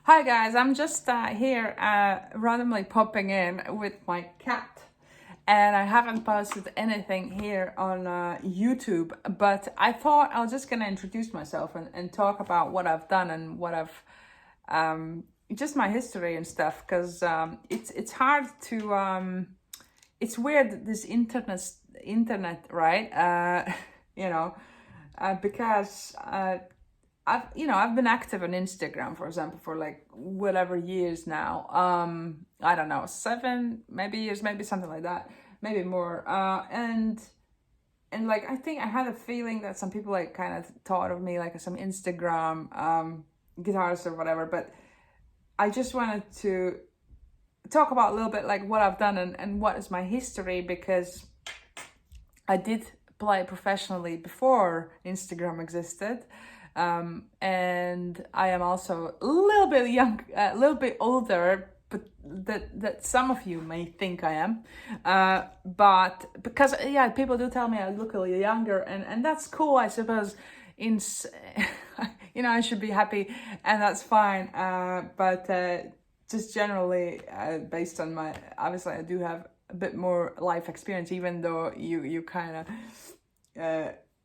Hi guys, I'm just here randomly popping in with my cat, and I haven't posted anything here on YouTube, but I thought I was just gonna introduce myself and talk about what I've done and what I've just my history and stuff, because it's hard to it's weird, this internet, right? You know, because I've been active on Instagram, for example, for like whatever years now. I don't know, 7 maybe years, maybe something like that, maybe more. And like I think I had a feeling that some people like kind of thought of me like some Instagram guitarist or whatever. But I just wanted to talk about a little bit like what I've done and what is my history, because I did play professionally before Instagram existed. And I am also a little bit young, a little bit older, but that some of you may think I am. But because yeah, people do tell me I look a little younger, and that's cool, I suppose. In I should be happy, and that's fine. But just generally, based on my, obviously I do have a bit more life experience, even though you kind of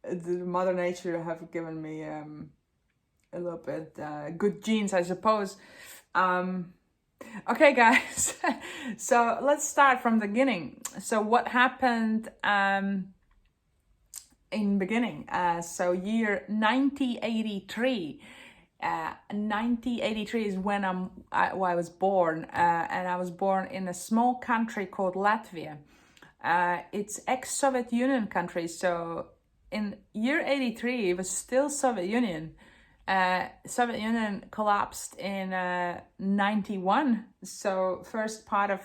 the mother nature have given me a little bit good genes, I suppose. Okay guys, so let's start from the beginning. So what happened in beginning? So year 1983. 1983 is when I was born, and I was born in a small country called Latvia. It's ex-Soviet Union country, so in year 83 it was still Soviet Union. Soviet Union collapsed in 91. So first part of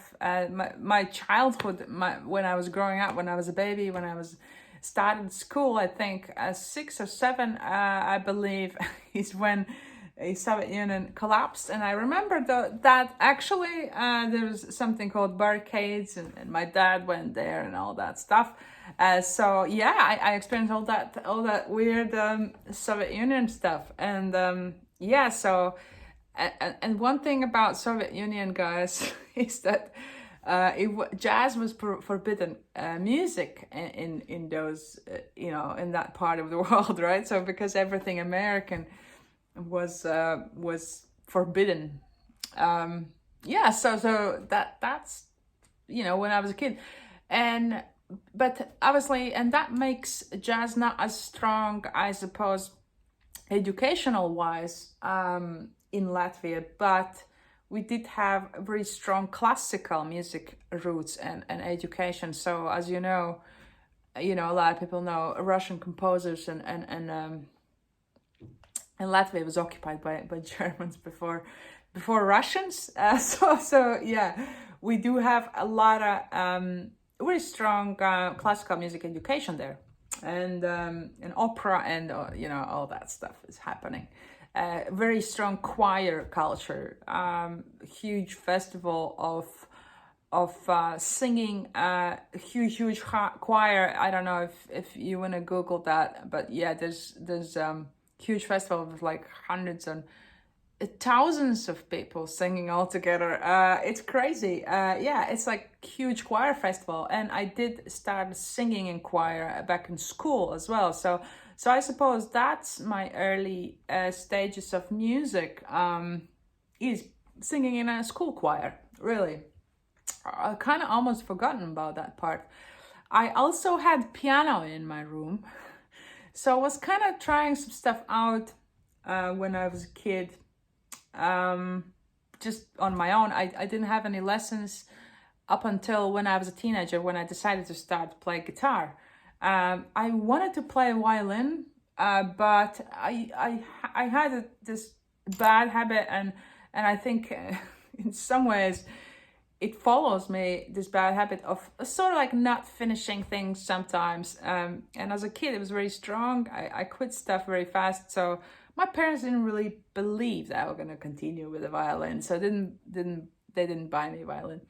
my childhood, when I was growing up, when I was a baby, when I was started school, I think 6 or 7, I believe, is when a Soviet Union collapsed. And I remember that actually there was something called barricades, and my dad went there and all that stuff. So yeah, I experienced all that weird Soviet Union stuff. And yeah, so and one thing about Soviet Union, guys, is that jazz was forbidden music in those in that part of the world, right? So because everything American was forbidden. Yeah, so that's when I was a kid. And but obviously, and that makes jazz not as strong, I suppose, educational wise, in Latvia, but we did have very strong classical music roots and education. So as a lot of people know Russian composers, and Latvia was occupied by Germans before Russians. So yeah, we do have a lot of very strong classical music education there, and opera, and all that stuff is happening. Very strong choir culture, huge festival of singing, huge choir. I don't know if you want to Google that, but yeah, there's huge festival with like hundreds and thousands of people singing all together. It's crazy. Yeah, it's like huge choir festival, and I did start singing in choir back in school as well. So I suppose that's my early stages of music, is singing in a school choir. Really, I kind of almost forgotten about that part. I also had piano in my room, so I was kind of trying some stuff out when I was a kid, just on my own. I didn't have any lessons up until when I was a teenager, when I decided to start playing guitar. I wanted to play violin, but I had this bad habit, and I think in some ways it follows me, this bad habit of sort of like not finishing things sometimes. And as a kid, it was very strong. I quit stuff very fast. So my parents didn't really believe that I was going to continue with the violin. So they didn't buy me a violin,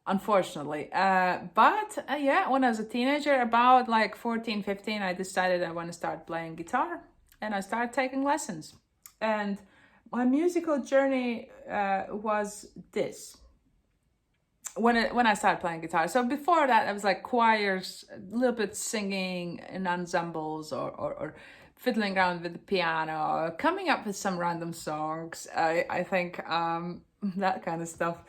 unfortunately. But yeah, when I was a teenager, about like 14, 15, I decided I want to start playing guitar, and I started taking lessons. And my musical journey was this. When I started playing guitar. So before that, I was like choirs, a little bit singing in ensembles, or fiddling around with the piano, or coming up with some random songs. I think that kind of stuff.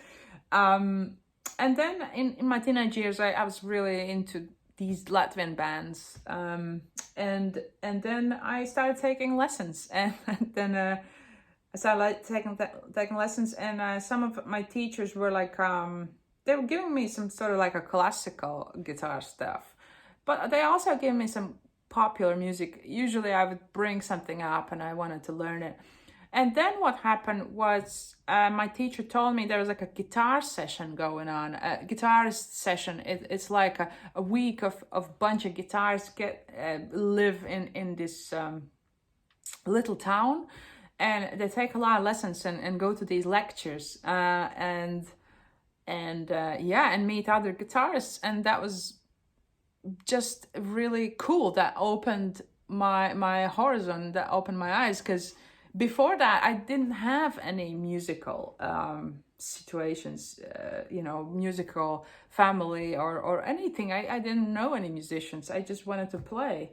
And then in my teenage years, I was really into these Latvian bands, and then I started taking lessons, and then I started like taking lessons, and some of my teachers were like they were giving me some sort of like a classical guitar stuff, but they also gave me some popular music. Usually I would bring something up and I wanted to learn it. And then what happened was my teacher told me there was like a guitar session going on, a guitarist session. It's like a week of bunch of guitarists live in this little town, and they take a lot of lessons and go to these lectures and meet other guitarists. And that was just really cool. That opened my horizon, that opened my eyes, because before that I didn't have any musical situations, musical family or anything. I didn't know any musicians. I just wanted to play,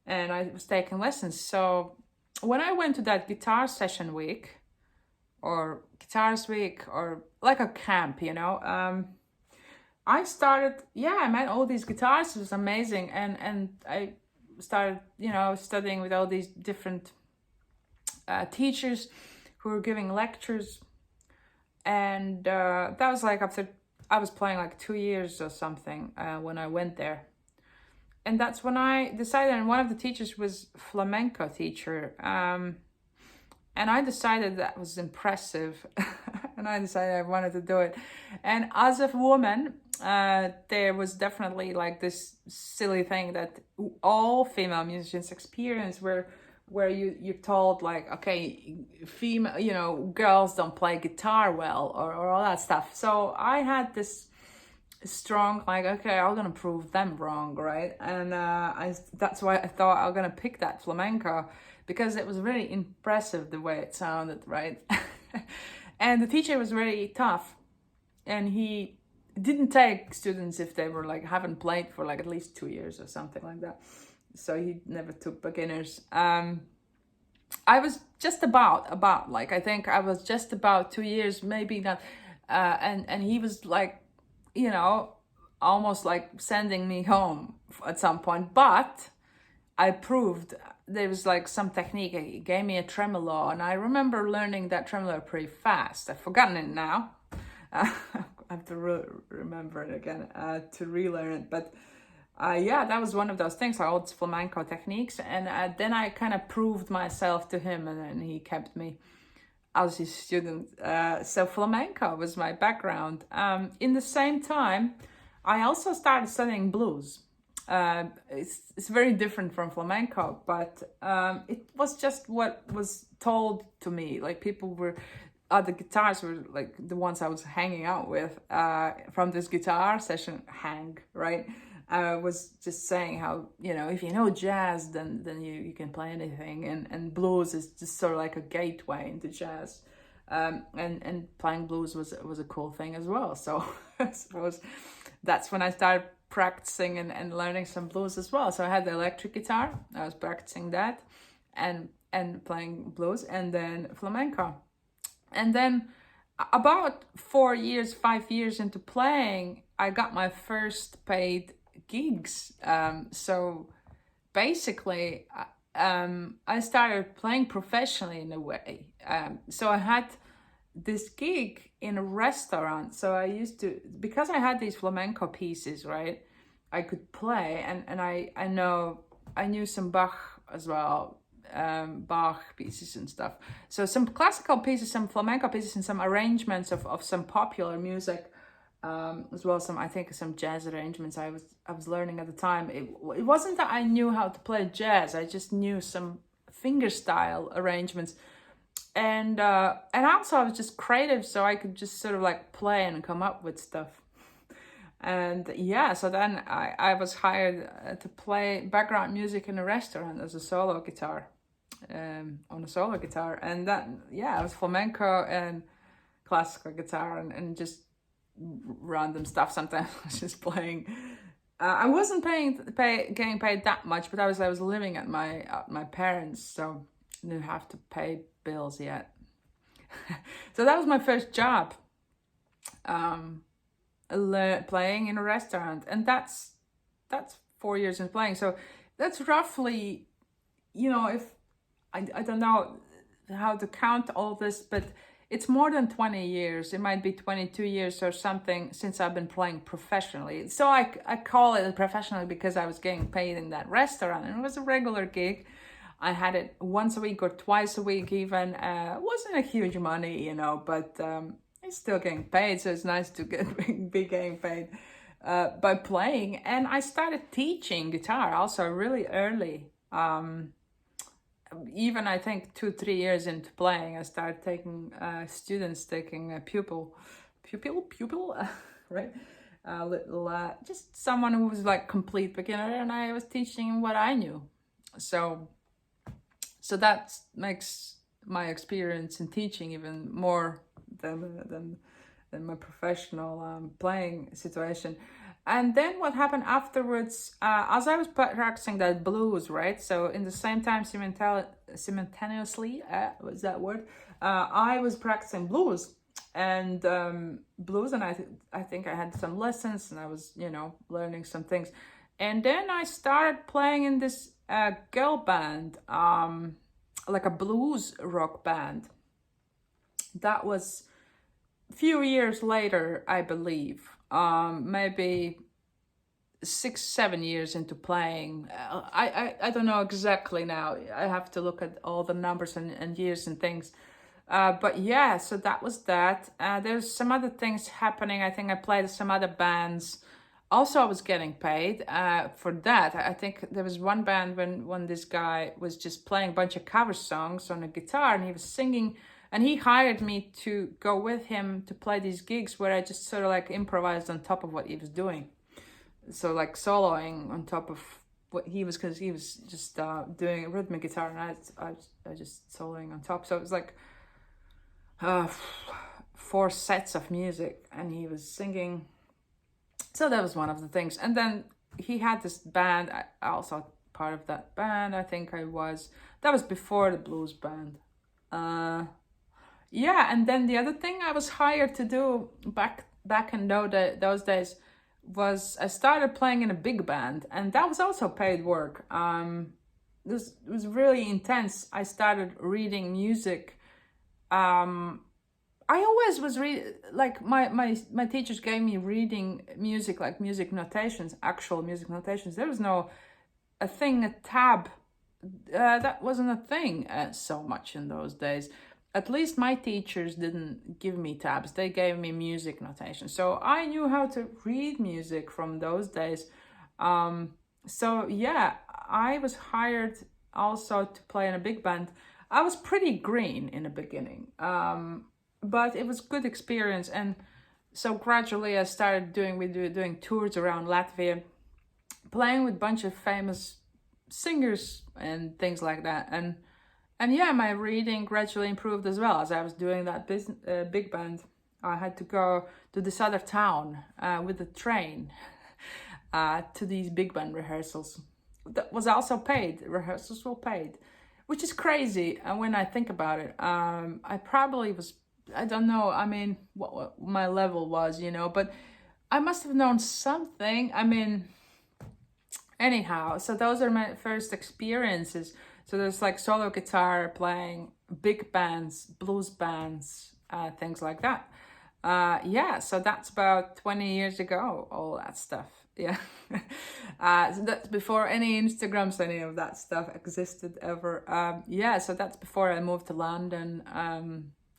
and I was taking lessons. So when I went to that guitar session week, or guitarist week, or like a camp, I started, I met all these guitarists. It was amazing. And I started, studying with all these different teachers who were giving lectures. And that was like after I was playing like 2 years or something when I went there. And that's when I decided, and one of the teachers was flamenco teacher. And I decided that was impressive. And I decided I wanted to do it. And as a woman, there was definitely like this silly thing that all female musicians experience, where you're told like, okay, female, girls don't play guitar well, or all that stuff. So I had this strong like, okay, I'm gonna prove them wrong, right? And that's why I thought I'm gonna pick that flamenco, because it was really impressive the way it sounded, right? And the teacher was really tough, and he didn't take students if they were like haven't played for like at least 2 years or something like that. So he never took beginners. I was just about like, I think I was just about 2 years, maybe not, and he was like, almost like sending me home at some point. But I proved there was like some technique. He gave me a tremolo, and I remember learning that tremolo pretty fast. I've forgotten it now. I have to remember it again to relearn it. But that was one of those things, all these flamenco techniques. And then I kind of proved myself to him, and then he kept me as his student. So flamenco was my background. In the same time, I also started studying blues. It's very different from flamenco, but it was just what was told to me. Like other guitarists were like the ones I was hanging out with from this guitar session right? Was just saying how, if you know jazz, then you can play anything, and blues is just sort of like a gateway into jazz. And playing blues was a cool thing as well. So I suppose that's when I started practicing and learning some blues as well. So I had the electric guitar, I was practicing that, and playing blues, and then flamenco. And then about 5 years into playing, I got my first paid gigs. So basically, I started playing professionally in a way. So I had this gig in a restaurant. So I used to, because I had these flamenco pieces, right? I could play, and I knew some Bach as well, Bach pieces and stuff. So some classical pieces, some flamenco pieces, and some arrangements of some popular music, as well as some jazz arrangements I was learning at the time. It wasn't that I knew how to play jazz, I just knew some fingerstyle arrangements. And also I was just creative, so I could just sort of like play and come up with stuff. And so then I was hired to play background music in a restaurant as a solo guitar. on a solo guitar. And that, yeah, it was flamenco and classical guitar and just random stuff. Sometimes I was just playing. I wasn't getting paid that much, but I was living at my parents, so I didn't have to pay bills yet. So that was my first job, playing in a restaurant, and that's 4 years in playing. So that's roughly, if I don't know how to count all this, but it's more than 20 years. It might be 22 years or something since I've been playing professionally. So I call it professionally because I was getting paid in that restaurant, and it was a regular gig. I had it once a week or twice a week even. It wasn't a huge money, but it's still getting paid. So it's nice to be getting paid by playing. And I started teaching guitar also really early. Even I think 2-3 years into playing, I started taking students, taking a pupil, right? Just someone who was like complete beginner, and I was teaching what I knew. So that makes my experience in teaching even more than my professional playing situation. And then what happened afterwards, as I was practicing that blues, right? So in the same time, simultaneously, was that word? I was practicing blues and I think I had some lessons, and I was, learning some things. And then I started playing in this girl band, like a blues rock band. That was a few years later, I believe. Maybe 6-7 years into playing. I don't know exactly now. I have to look at all the numbers and years and things. But yeah, so that was that. There's some other things happening. I think I played some other bands. Also, I was getting paid for that. I think there was one band when this guy was just playing a bunch of cover songs on a guitar, and he was singing, and he hired me to go with him to play these gigs where I just sort of like improvised on top of what he was doing. So like soloing on top of what he was, because he was just doing a rhythmic guitar, and I just soloing on top. So it was like 4 sets of music, and he was singing. So that was one of the things. And then he had this band. I also part of that band. I think that was before the blues band. Yeah, and then the other thing I was hired to do back in those days was I started playing in a big band, and that was also paid work. This was really intense. I started reading music. I always was like my teachers gave me reading music, like music notations, actual music notations. There was no a tab. That wasn't a thing so much in those days. At least my teachers didn't give me tabs. They gave me music notation. So I knew how to read music from those days. So yeah, I was hired also to play in a big band. I was pretty green in the beginning, but it was good experience. And so gradually I started doing tours around Latvia, playing with a bunch of famous singers and things like that. And yeah, my reading gradually improved as well. As I was doing that big band, I had to go to this other town with the train to these big band rehearsals. That was also paid. Rehearsals were paid, which is crazy. And when I think about it, I probably was, I don't know, I mean, what my level was, but I must have known something. I mean, anyhow, so those are my first experiences. So there's like solo guitar playing, big bands, blues bands, things like that. Yeah, so that's about 20 years ago, all that stuff. Yeah. So that's before any Instagrams, any of that stuff existed ever. Yeah, so that's before I moved to London.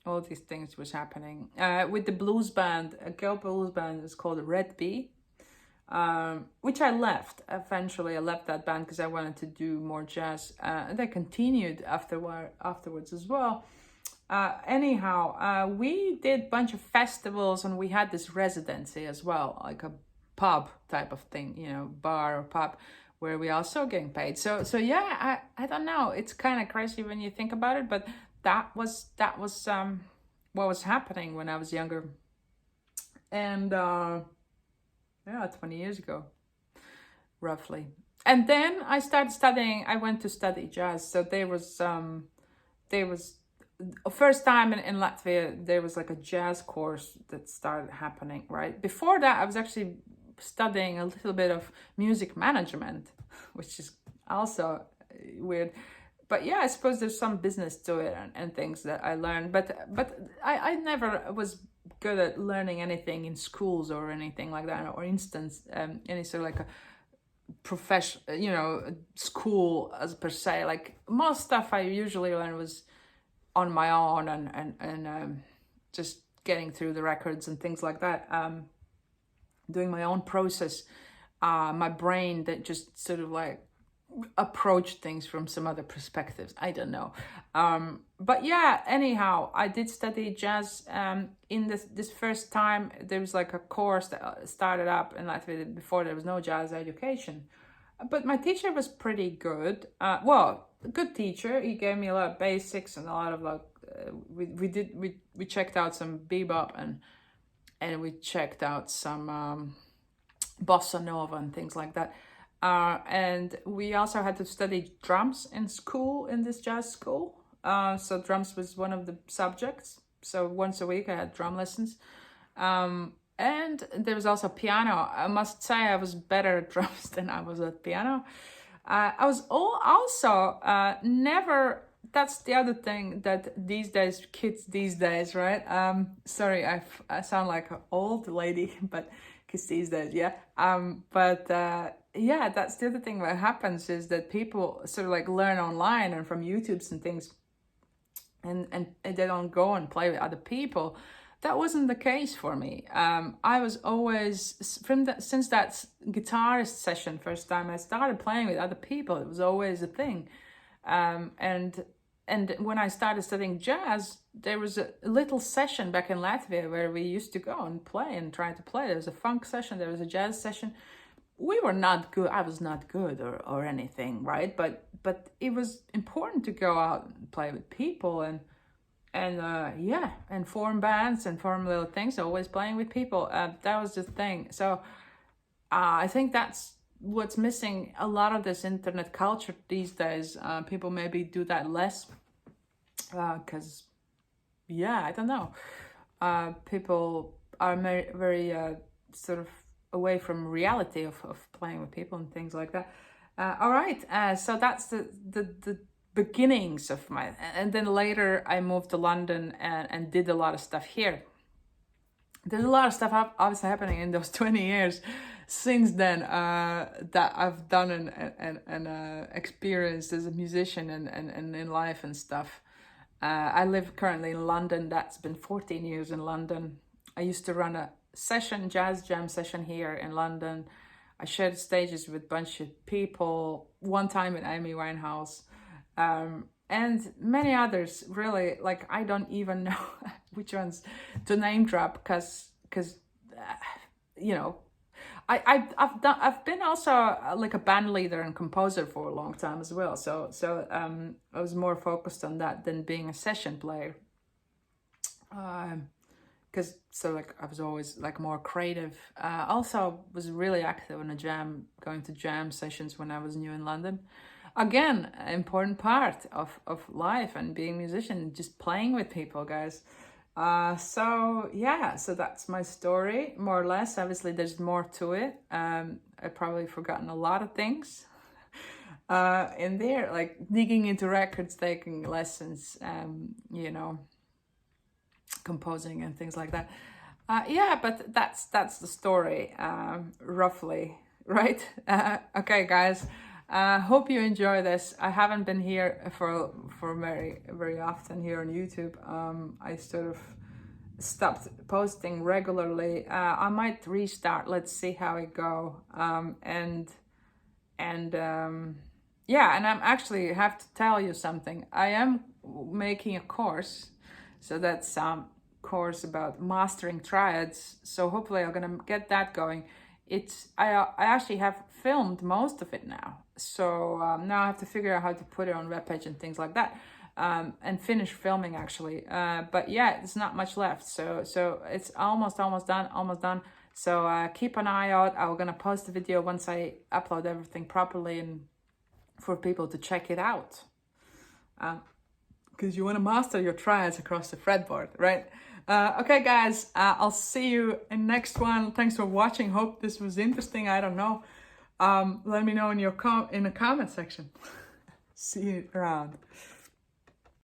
All these things was happening. With the blues band, a girl blues band is called Red Bee. Which I left. Eventually, I left that band because I wanted to do more jazz. And I continued afterwards as well. Anyhow, we did a bunch of festivals, and we had this residency as well, like a pub type of thing, bar or pub, where we also getting paid. So yeah, I don't know. It's kind of crazy when you think about it, but that was what was happening when I was younger, and yeah, 20 years ago, roughly. And then I started studying. I went to study jazz. So there was first time in Latvia there was like a jazz course that started happening. Right before that, I was actually studying a little bit of music management, which is also weird. But yeah, I suppose there's some business to it, and things that I learned. But I never was good at learning anything in schools or anything like that, or instance any sort of like a profession, school as per se. Like most stuff I usually learned was on my own, and just getting through the records and things like that. Doing my own process, my brain that just sort of like approach things from some other perspectives. I don't know. But yeah, anyhow, I did study jazz. In this first time, there was like a course that started up in Latvia. Before, there was no jazz education. But my teacher was pretty good. Well, a good teacher. He gave me a lot of basics and a lot of like, we checked out some bebop, and we checked out some bossa nova and things like that. And we also had to study drums in school, in this jazz school. So drums was one of the subjects. So once a week I had drum lessons. And there was also piano. I must say I was better at drums than I was at piano. I was also never. That's the other thing that these days, kids these days, right? Sorry, I sound like an old lady, but kids these days, yeah. Yeah, that's the other thing that happens is that people sort of like learn online and from YouTubes and things, and they don't go and play with other people. That wasn't the case for me. I was always since that guitarist session, first time I started playing with other people, it was always a thing. And when I started studying jazz, there was a little session back in Latvia where we used to go and play and try to play. There was a funk session, there was a jazz session. We were not good. I was not good or anything, right? But it was important to go out and play with people and yeah, and form bands and form little things. Always playing with people. That was the thing. So I think that's what's missing. A lot of this internet culture these days. People maybe do that less because yeah, I don't know. People are very sort of away from reality of playing with people and things like that. All right, so that's the beginnings of my, and then later I moved to London and did a lot of stuff here. There's a lot of stuff obviously happening in those 20 years since then that I've done and experienced as a musician and in life and stuff. I live currently in London. That's been 14 years in London. I used to run a jazz jam session here in London. I shared stages with a bunch of people, one time with Amy Winehouse, and many others. Really, like I don't even know which ones to name drop because you know, I've been also like a band leader and composer for a long time as well. So I was more focused on that than being a session player. Because like I was always like more creative. Also was really active in a jam, going to jam sessions when I was new in London. Again, an important part of life and being a musician, just playing with people, guys. So yeah, so that's my story, more or less. Obviously, there's more to it. I've probably forgotten a lot of things in there, like digging into records, taking lessons, composing and things like that. Yeah, but that's the story, roughly, right? Okay, guys. Hope you enjoy this. I haven't been here for very often here on YouTube. I sort of stopped posting regularly. I might restart. Let's see how it go. Yeah, and I'm actually have to tell you something. I am making a course, so that's course about mastering triads. So hopefully I'm gonna get that going I actually have filmed most of it now. So now I have to figure out how to put it on webpage and things like that. And finish filming actually. But yeah, there's not much left. So it's almost done. So keep an eye out. I'm gonna post the video once I upload everything properly and for people to check it out. Because you want to master your triads across the fretboard, right? Okay, guys, I'll see you in next one. Thanks for watching. Hope this was interesting. I don't know. Let me know in the comment section. See you around.